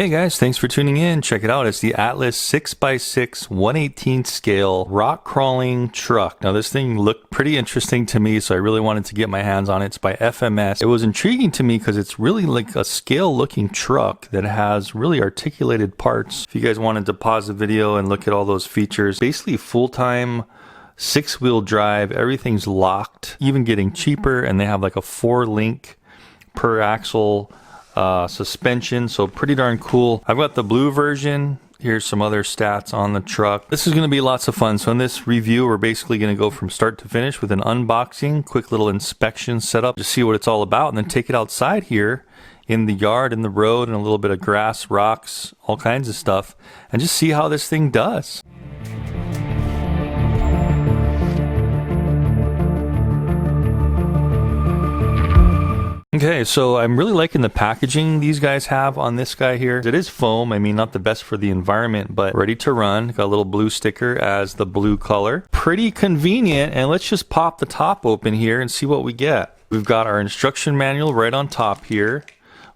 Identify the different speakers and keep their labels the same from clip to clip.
Speaker 1: Hey guys, thanks for tuning in. Check it out. It's the Atlas 6x6 1/18 scale rock crawling truck. Now this thing looked pretty interesting to me, so I really wanted to get my hands on it. It's by FMS. It was intriguing to me because it's really like a scale looking truck that has really articulated parts. If you guys wanted to pause the video and look at all those features, basically full-time 6-wheel drive, everything's locked, even getting cheaper, and they have like a 4-link per axle suspension, so pretty darn cool. I've got the blue version. Here's some other stats on the truck. This is going to be lots of fun. So in this review, we're basically going to go from start to finish with an unboxing, quick little inspection setup to see what it's all about, and then take it outside here in the yard, in the road, and a little bit of grass, rocks, all kinds of stuff, and just see how this thing does. Okay, so I'm really liking the packaging these guys have on this guy here. It is foam. I mean, not the best for the environment, but ready to run. Got a little blue sticker as the blue color. Pretty convenient, and let's just pop the top open here and see what we get. We've got our instruction manual right on top here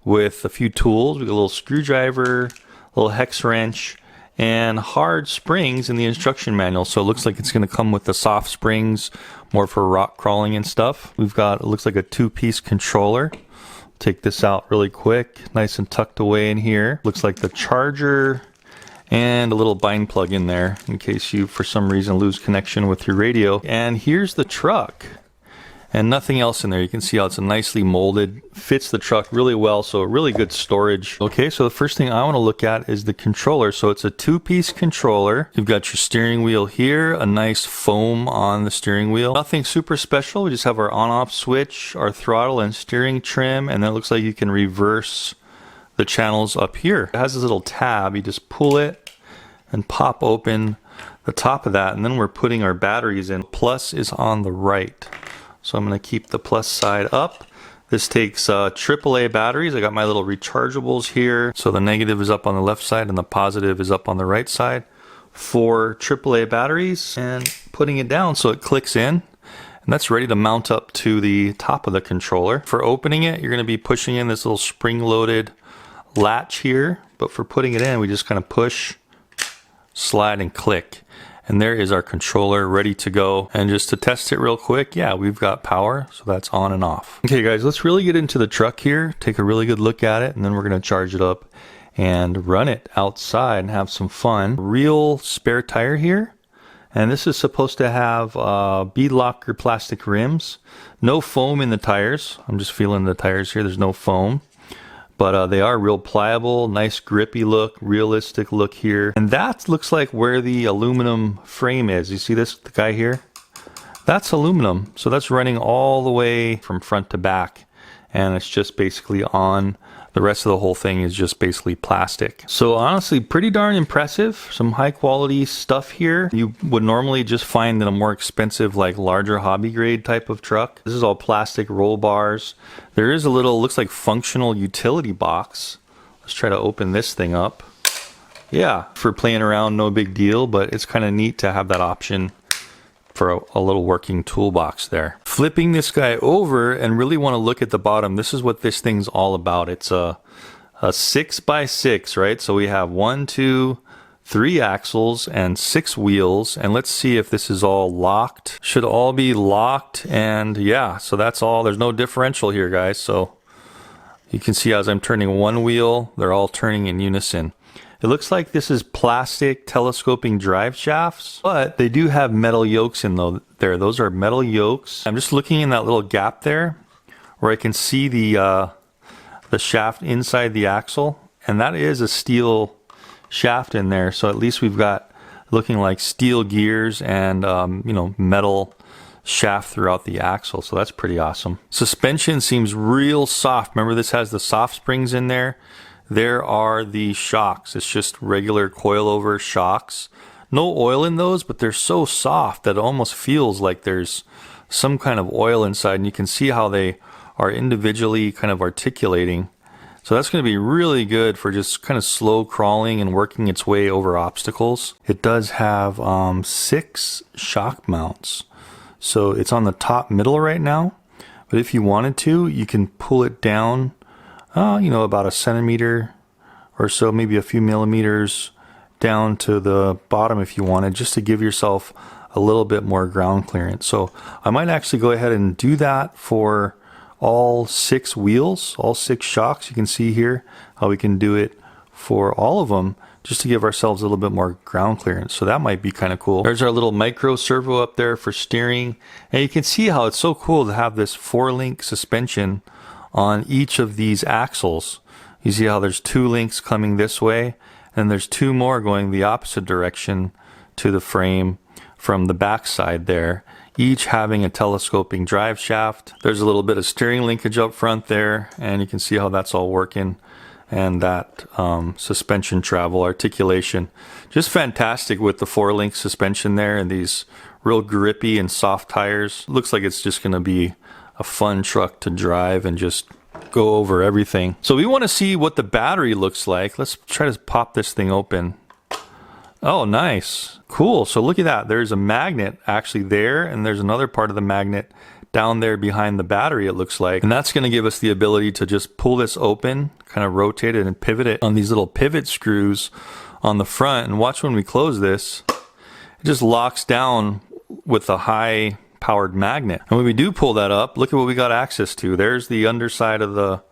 Speaker 1: with a few tools. We got a little screwdriver, a little hex wrench, and hard springs in the instruction manual. So it looks like it's going to come with the soft springs, more for rock crawling and stuff. We've got, it looks like a 2-piece controller. Take this out really quick, nice and tucked away in here. Looks like the charger and a little bind plug in there in case you for some reason lose connection with your radio. And here's the truck. And nothing else in there. You can see how it's nicely molded, fits the truck really well, so really good storage. Okay, so the first thing I want to look at is the controller. So it's a 2-piece controller. You've got your steering wheel here, a nice foam on the steering wheel. Nothing super special. We just have our on-off switch, our throttle and steering trim, and then it looks like you can reverse the channels up here. It has this little tab. You just pull it and pop open the top of that, and then we're putting our batteries in. Plus is on the right. So I'm going to keep the plus side up. This takes AAA batteries. I got my little rechargeables here. So the negative is up on the left side and the positive is up on the right side. 4 AAA batteries, and putting it down so it clicks in. And that's ready to mount up to the top of the controller. For opening it, you're going to be pushing in this little spring-loaded latch here. But for putting it in, we just kind of push, slide, and click. And there is our controller ready to go. And just to test it real quick, yeah, we've got power, so that's on and off. Okay guys, let's really get into the truck here, take a really good look at it, and then we're gonna charge it up and run it outside and have some fun. Real spare tire here. And this is supposed to have bead locker plastic rims. No foam in the tires. I'm just feeling the tires here, there's no foam. But they are real pliable, nice grippy look, realistic look here. And that looks like where the aluminum frame is. You see this guy here? That's aluminum. So that's running all the way from front to back. And it's just basically on. The rest of the whole thing is just basically plastic. So honestly, pretty darn impressive. Some high quality stuff here. You would normally just find in a more expensive, like larger hobby grade type of truck. This is all plastic roll bars. There is a little, looks like functional utility box. Let's try to open this thing up. Yeah, for playing around, no big deal, but it's kind of neat to have that option for a little working toolbox there. Flipping this guy over and really want to look at the bottom. This is what this thing's all about. It's a 6x6, right? So we have 1, 2, 3 axles and 6 wheels. And let's see if this is all locked. Should all be locked. And yeah, so that's all. There's no differential here, guys. So you can see as I'm turning one wheel, they're all turning in unison. It looks like this is plastic telescoping drive shafts, but they do have metal yokes in there. Those are metal yokes. I'm just looking in that little gap there where I can see the shaft inside the axle, and that is a steel shaft in there. So at least we've got looking like steel gears and you know, metal shaft throughout the axle. So that's pretty awesome. Suspension seems real soft. Remember, this has the soft springs in there. There are the shocks. It's just regular coilover shocks. No oil in those, but they're so soft that it almost feels like there's some kind of oil inside, and you can see how they are individually kind of articulating. So that's going to be really good for just kind of slow crawling and working its way over obstacles. It does have 6 shock mounts. So it's on the top middle right now, but if you wanted to, you can pull it down you know, about a centimeter or so, maybe a few millimeters down to the bottom if you wanted, just to give yourself a little bit more ground clearance. So I might actually go ahead and do that for all 6 wheels, all 6 shocks. You can see here how we can do it for all of them, just to give ourselves a little bit more ground clearance. So that might be kind of cool. There's our little micro servo up there for steering. And you can see how it's so cool to have this 4-link suspension on each of these axles. You see how there's 2 links coming this way, and there's 2 more going the opposite direction to the frame from the back side there, each having a telescoping drive shaft. There's a little bit of steering linkage up front there, and you can see how that's all working. And that suspension travel articulation, just fantastic with the 4-link suspension there and these real grippy and soft tires. Looks like it's just going to be a fun truck to drive and just go over everything. So we want to see what the battery looks like. Let's try to pop this thing open. Oh, nice. Cool. So look at that. There's a magnet actually there, and there's another part of the magnet down there behind the battery, it looks like. And that's going to give us the ability to just pull this open, kind of rotate it and pivot it on these little pivot screws on the front. And watch when we close this, it just locks down with a high powered magnet. And when we do pull that up, look at what we got access to. There's the underside of the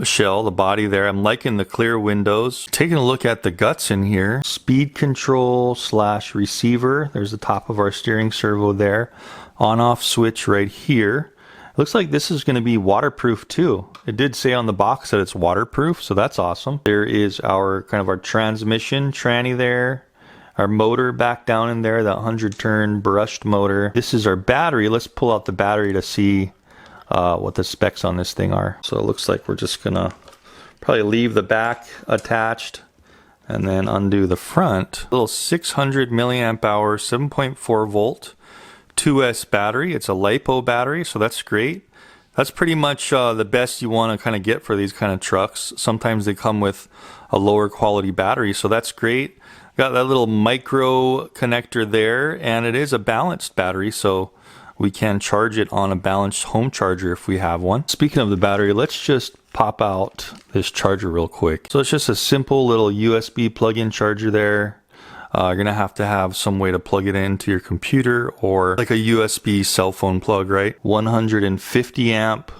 Speaker 1: shell, the body there. I'm liking the clear windows. Taking a look at the guts in here. Speed control / receiver. There's the top of our steering servo there. On-off switch right here. Looks like this is going to be waterproof too. It did say on the box that it's waterproof, so that's awesome. There is our kind of our transmission tranny there. Our motor back down in there, that 100-turn brushed motor. This is our battery. Let's pull out the battery to see what the specs on this thing are. So it looks like we're just gonna probably leave the back attached and then undo the front. Little 600 milliamp hour, 7.4 volt. 2S battery. It's a LiPo battery, so that's great. That's pretty much the best you want to kind of get for these kind of trucks. Sometimes they come with a lower quality battery, so that's great. Got that little micro connector there, and it is a balanced battery, so we can charge it on a balanced home charger if we have one. Speaking of the battery, let's just pop out this charger real quick. So it's just a simple little USB plug-in charger there. You're gonna have to have some way to plug it into your computer or like a USB cell phone plug, right? 150 amp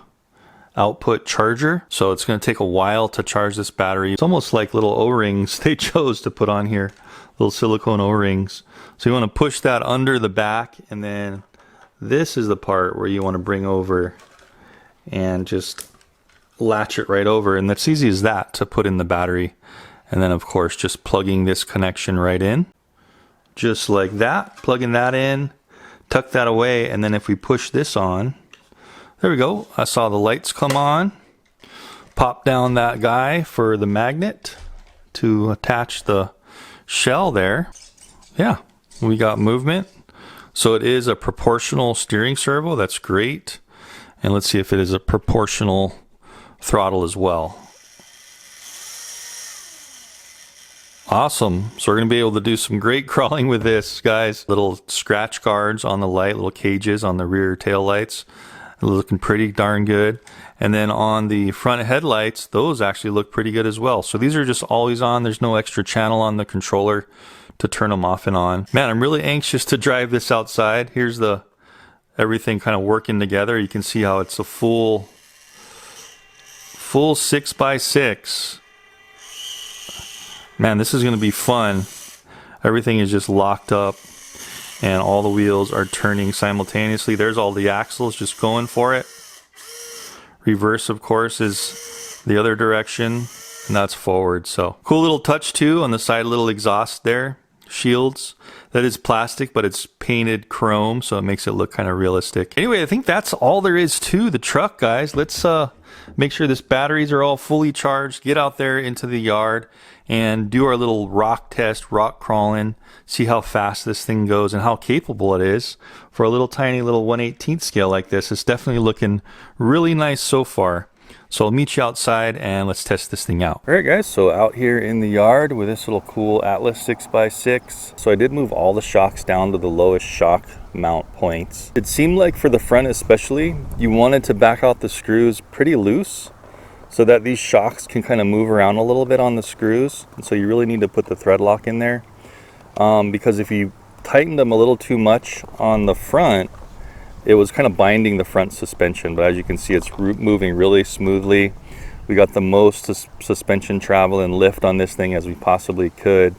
Speaker 1: output charger. So it's gonna take a while to charge this battery. It's almost like little O-rings they chose to put on here, little silicone O-rings. So you wanna push that under the back, and then this is the part where you wanna bring over and just latch it right over. And that's easy as that to put in the battery. And then of course just plugging this connection right in, just like that, plugging that in, tuck that away, and then if we push this on, there we go. I saw the lights come on. Pop down that guy for the magnet to attach the shell there. Yeah, we got movement. So it is a proportional steering servo, that's great. And let's see if it is a proportional throttle as well. Awesome. So we're going to be able to do some great crawling with this, guys. Little scratch guards on the light, little cages on the rear tail lights. Looking pretty darn good. And then on the front headlights, those actually look pretty good as well. So these are just always on. There's no extra channel on the controller to turn them off and on. Man, I'm really anxious to drive this outside. Here's the everything kind of working together. You can see how it's a full 6x6. Man, this is going to be fun. Everything is just locked up and all the wheels are turning simultaneously. There's all the axles just going for it. Reverse, of course, is the other direction, and that's forward. So cool little touch too on the side, little exhaust there, shields. That is plastic, but it's painted chrome, so it makes it look kind of realistic. Anyway, I think that's all there is to the truck, guys. Let's make sure this batteries are all fully charged, get out there into the yard and do our little rock test, rock crawling, see how fast this thing goes and how capable it is for a little tiny little 1/18 scale like this. It's definitely looking really nice so far. So I'll meet you outside and let's test this thing out. All right, guys, so out here in the yard with this little cool Atlas 6x6. So I did move all the shocks down to the lowest shock mount points. It seemed like for the front especially, you wanted to back out the screws pretty loose so that these shocks can kind of move around a little bit on the screws. And so you really need to put the thread lock in there, because if you tighten them a little too much on the front, it was kind of binding the front suspension. But as you can see, it's moving really smoothly. We got the most suspension travel and lift on this thing as we possibly could.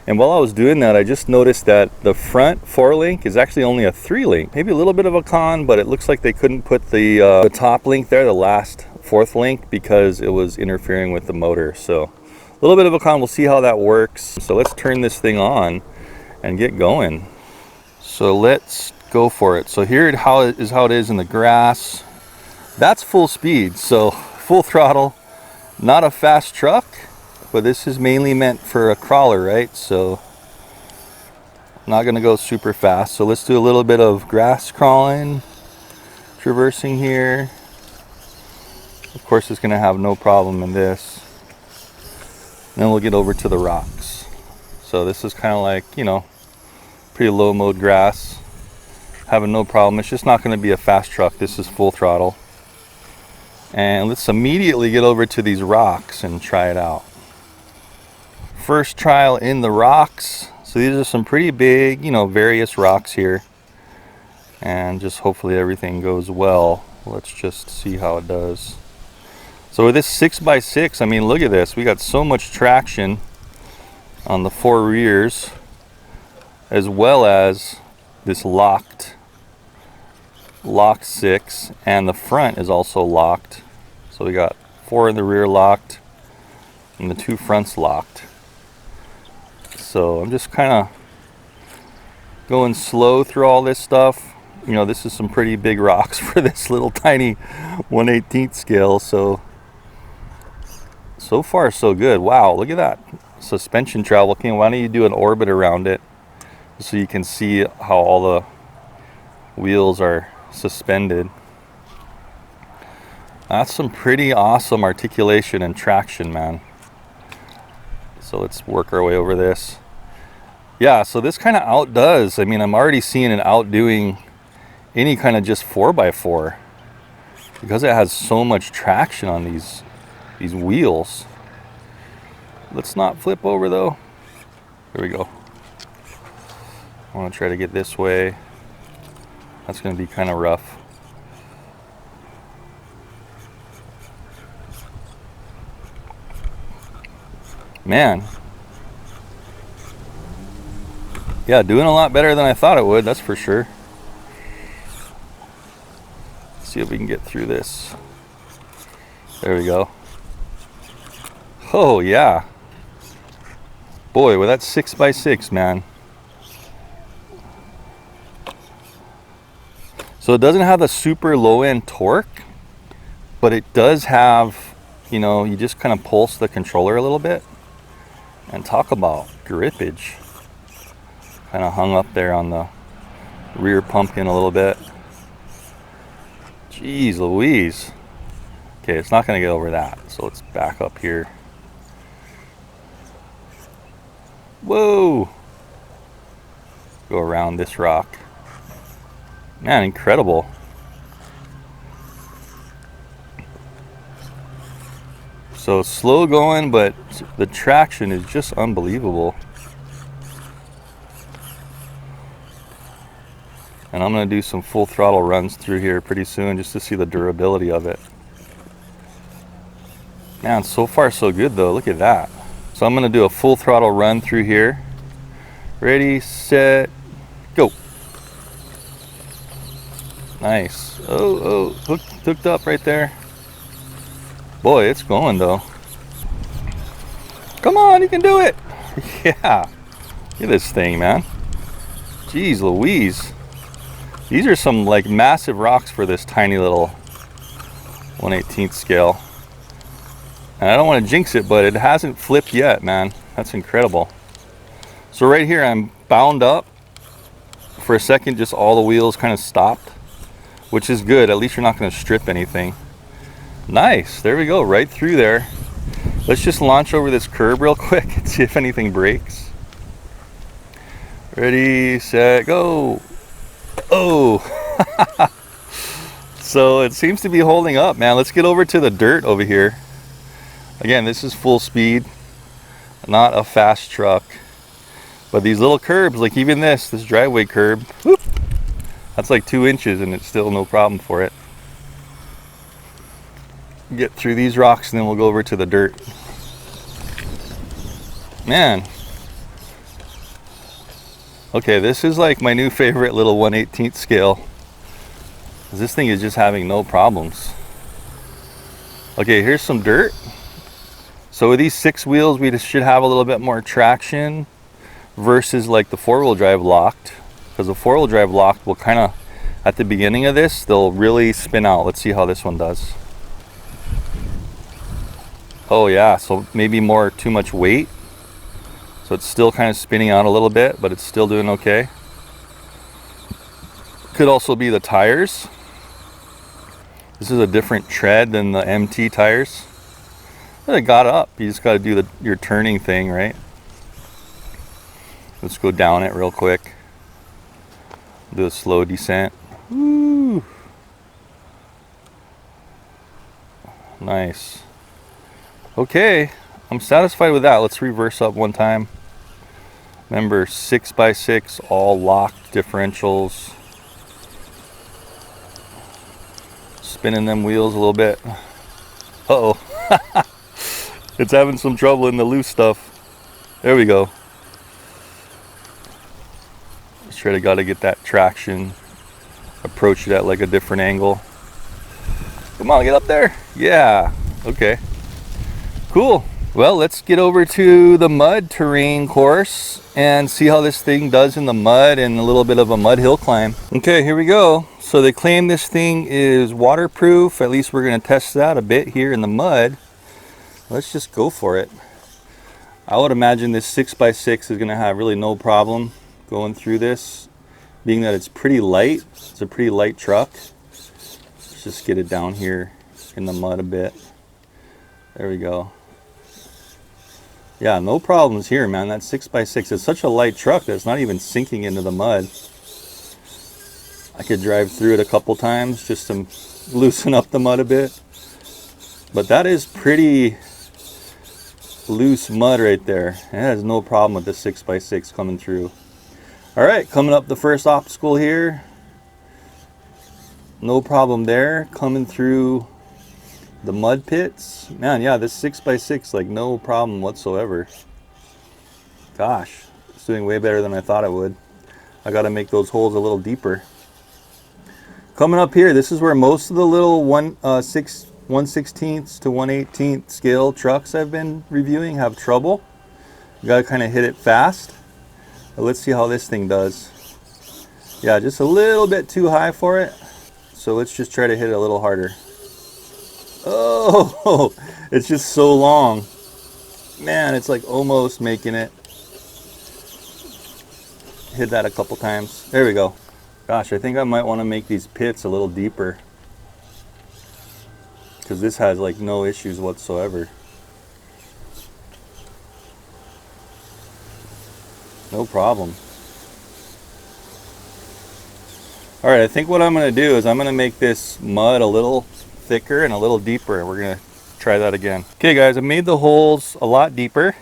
Speaker 1: And while I was doing that, I just noticed that the front 4-link is actually only a 3-link. Maybe a little bit of a con, but it looks like they couldn't put the top link there, the last 4th link, because it was interfering with the motor. So a little bit of a con. We'll see how that works. So let's turn this thing on and get going. So let's go for it. So here how it is in the grass. That's full speed, so full throttle. Not a fast truck, but this is mainly meant for a crawler, right? So I'm not gonna go super fast. So let's do a little bit of grass crawling, traversing here. Of course, it's gonna have no problem in this. And then we'll get over to the rocks. So this is kind of like, you know, pretty low mode grass. Having no problem. It's just not going to be a fast truck. This is full throttle. And let's immediately get over to these rocks and try it out. First trial in the rocks. So these are some pretty big, you know, various rocks here. And just hopefully everything goes well. Let's just see how it does. So with this 6x6, I mean, look at this. We got so much traction on the 4 rears, as well as this locked 6, and the front is also locked. So we got 4 in the rear locked and the 2 fronts locked. So I'm just kind of going slow through all this stuff. You know, this is some pretty big rocks for this little tiny 1/18 scale. So far so good. Wow, look at that suspension travel. Okay, why don't you do an orbit around it so you can see how all the wheels are suspended. That's some pretty awesome articulation and traction, man. So let's work our way over this. Yeah, so this kind of outdoes. I mean, I'm already seeing it outdoing any kind of just 4x4 because it has so much traction on these wheels. Let's not flip over though. There we go. I want to try to get this way. That's going to be kind of rough. Man. Yeah, doing a lot better than I thought it would, that's for sure. Let's see if we can get through this. There we go. Oh, yeah. Boy, well, that's 6x6, man. So it doesn't have the super low end torque, but it does have, you know, you just kind of pulse the controller a little bit. And talk about grippage. Kind of hung up there on the rear pumpkin a little bit. Jeez Louise. Okay, it's not going to get over that. So let's back up here. Whoa. Go around this rock. Man, incredible. So slow going, but the traction is just unbelievable. And I'm going to do some full throttle runs through here pretty soon just to see the durability of it. Man, so far so good though. Look at that. So I'm going to do a full throttle run through here. Ready, set, go. Nice. Oh, hooked up right there. Boy, it's going though. Come on, you can do it. Yeah. Look at this thing, man. Jeez Louise. These are some like massive rocks for this tiny little 1/18 scale. And I don't want to jinx it, but it hasn't flipped yet, man. That's incredible. So right here, I'm bound up. For a second, just all the wheels kind of stopped, which is good. At least you're not going to strip anything. Nice. There we go. Right through there. Let's just launch over this curb real quick and see if anything breaks. Ready, set, go. Oh. So it seems to be holding up, man. Let's get over to the dirt over here. Again, this is full speed, not a fast truck. But these little curbs, like even this driveway curb, whoop, that's like 2 inches and it's still no problem for it. Get through these rocks and then we'll go over to the dirt. Man. Okay, this is like my new favorite little 1/18 scale. This thing is just having no problems. Okay, here's some dirt. So with these 6 wheels, we just should have a little bit more traction versus like the 4-wheel drive locked. Because the 4-wheel drive locked will kind of, at the beginning of this, they'll really spin out. Let's see how this one does. Oh yeah, so maybe more too much weight. So it's still kind of spinning out a little bit, but it's still doing okay. Could also be the tires. This is a different tread than the MT tires. But it got up. You just got to do your turning thing, right? Let's go down it real quick. Do a slow descent. Woo! Nice. Okay, I'm satisfied with that. Let's reverse up one time. Remember, 6x6, all locked differentials. Spinning them wheels a little bit. Uh-oh. It's having some trouble in the loose stuff. There we go. Just try to gotta get that traction. Approach it at like a different angle. Come on, get up there. Yeah, okay. Cool. Well, let's get over to the mud terrain course and see how this thing does in the mud and a little bit of a mud hill climb. Okay, here we go. So they claim this thing is waterproof. At least we're going to test that a bit here in the mud. Let's just go for it. I would imagine this 6x6 is going to have really no problem going through this, being that it's pretty light. It's a pretty light truck. Let's just get it down here in the mud a bit. There we go. Yeah, no problems here, man. That 6x6 is such a light truck that it's not even sinking into the mud. I could drive through it a couple times just to loosen up the mud a bit. But that is pretty loose mud right there. It has no problem with the 6x6 coming through. All right, coming up the first obstacle here. No problem there. Coming through the mud pits. Man, yeah, this 6x6, like no problem whatsoever. Gosh, it's doing way better than I thought it would. I got to make those holes a little deeper. Coming up here, this is where most of the little 1/16 to 1/18 scale trucks I've been reviewing have trouble. You got to kind of hit it fast. But let's see how this thing does. Yeah, just a little bit too high for it. So let's just try to hit it a little harder. Oh, it's just so long. Man, it's like almost making it. Hit that a couple times. There we go. Gosh, I think I might want to make these pits a little deeper, because this has like no issues whatsoever. No problem. All right, I think what I'm going to do is I'm going to make this mud a little thicker and a little deeper. We're going to try that again. Okay guys, I made the holes a lot deeper.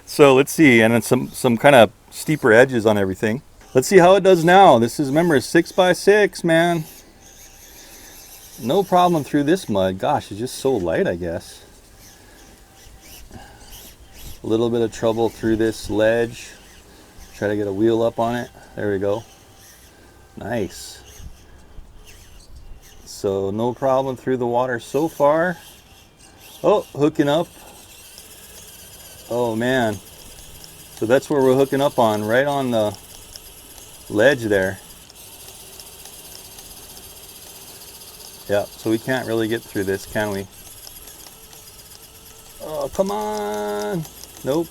Speaker 1: So let's see, and then some kind of steeper edges on everything. Let's see how it does now. This is, remember, 6x6, man. No problem through this mud. Gosh, it's just so light, I guess. A little bit of trouble through this ledge. Try to get a wheel up on it. There we go. Nice. So no problem through the water so far. Oh, hooking up. Oh man. So that's where we're hooking up on, right on the ledge there. Yeah, so we can't really get through this, can we? Oh, come on. Nope.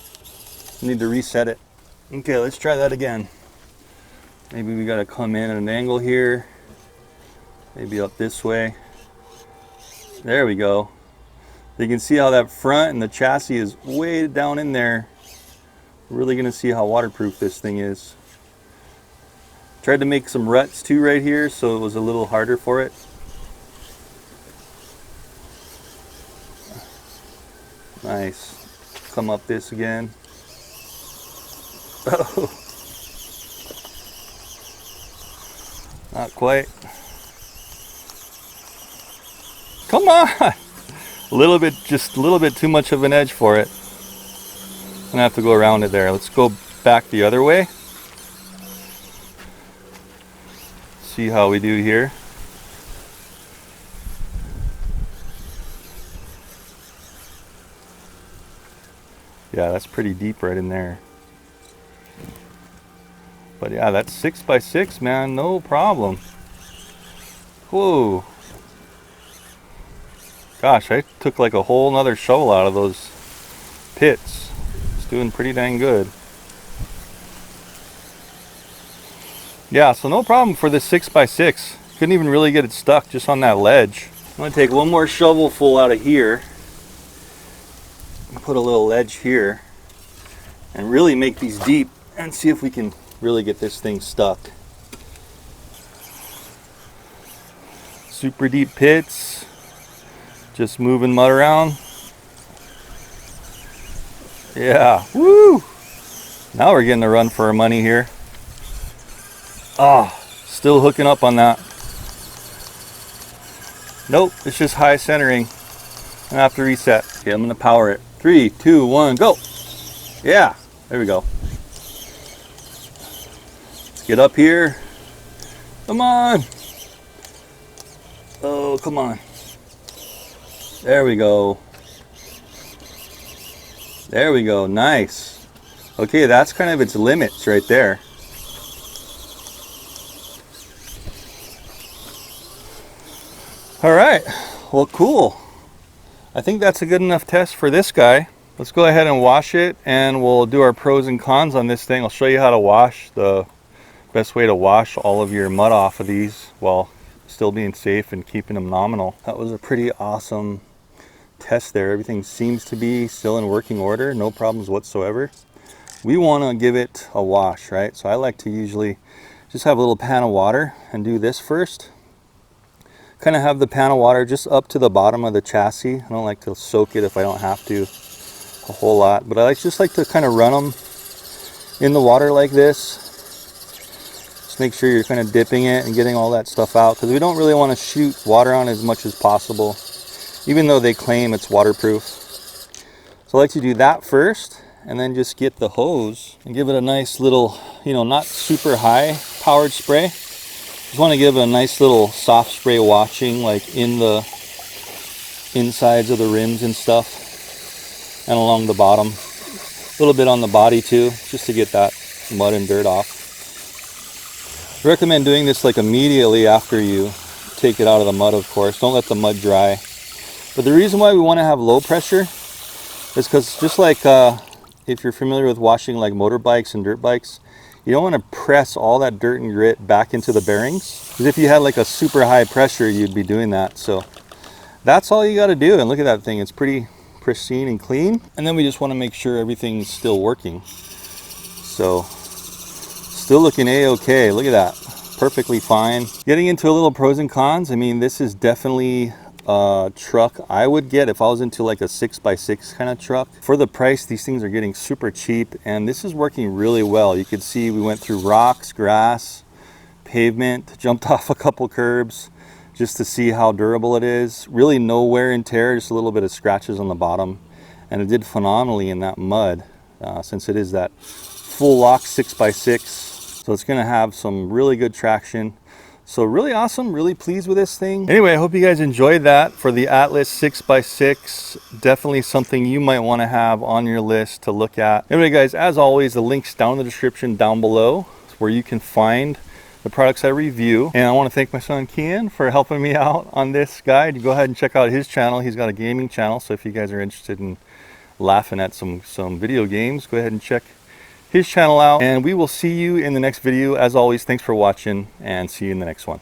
Speaker 1: Need to reset it. Okay, let's try that again. Maybe we gotta come in at an angle here. Maybe up this way. There we go. You can see how that front and the chassis is way down in there. We're really gonna see how waterproof this thing is. Tried to make some ruts too right here, so it was a little harder for it. Nice. Come up this again. Oh, not quite. Come on! A little bit, just a little bit too much of an edge for it. I'm gonna have to go around it there. Let's go back the other way. See how we do here. Yeah, that's pretty deep right in there. But yeah, that's 6x6, man, no problem. Whoa. Gosh, I took like a whole nother shovel out of those pits. It's doing pretty dang good. Yeah, so no problem for this 6x6. Couldn't even really get it stuck just on that ledge. I'm gonna take one more shovel full out of here. Put a little ledge here. And really make these deep and see if we can really get this thing stuck. Super deep pits. Just moving mud around. Yeah, woo! Now we're getting a run for our money here. Ah, still hooking up on that. Nope, it's just high centering. I'm gonna have to reset. Okay, I'm gonna power it. 3, 2, 1, go! Yeah, there we go. Let's get up here. Come on! Oh, come on. There we go. There we go, nice. Okay, that's kind of its limits right there. All right, well, cool. I think that's a good enough test for this guy. Let's go ahead and wash it and we'll do our pros and cons on this thing. I'll show you how to wash, the best way to wash all of your mud off of these while still being safe and keeping them nominal. That was a pretty awesome test there. Everything seems to be still in working order, no problems whatsoever. We want to give it a wash, right? So I like to usually just have a little pan of water and do this first. Kind of have the pan of water just up to the bottom of the chassis. I don't like to soak it if I don't have to a whole lot, but I just like to kind of run them in the water like this. Just make sure you're kind of dipping it and getting all that stuff out, because we don't really want to shoot water on as much as possible, even though they claim it's waterproof. So I like to do that first and then just get the hose and give it a nice little, you know, not super high powered spray. Just want to give it a nice little soft spray washing, like in the insides of the rims and stuff and along the bottom. A little bit on the body too, just to get that mud and dirt off. I recommend doing this like immediately after you take it out of the mud, of course. Don't let the mud dry. But the reason why we want to have low pressure is because just like if you're familiar with washing like motorbikes and dirt bikes, you don't want to press all that dirt and grit back into the bearings, because if you had like a super high pressure, you'd be doing that. So that's all you got to do. And look at that thing, it's pretty pristine and clean. And then we just want to make sure everything's still working. So still looking a-okay. Look at that, perfectly fine. Getting into a little pros and cons, I mean, this is definitely truck I would get if I was into like a 6x6 kind of truck. For the price, these things are getting super cheap, and this is working really well. You could see we went through rocks, grass, pavement, jumped off a couple curbs just to see how durable it is. Really no wear and tear, just a little bit of scratches on the bottom, and it did phenomenally in that mud since it is that full lock 6x6. So it's going to have some really good traction. So really awesome, really pleased with this thing. Anyway, I hope you guys enjoyed that for the Atlas 6x6. Definitely something you might want to have on your list to look at. Anyway guys, as always, the link's down in the description down below where you can find the products I review. And I want to thank my son Kian for helping me out on this guide. Go ahead and check out his channel. He's got a gaming channel, so if you guys are interested in laughing at some video games, go ahead and check his channel out, and we will see you in the next video. As always, thanks for watching, and see you in the next one.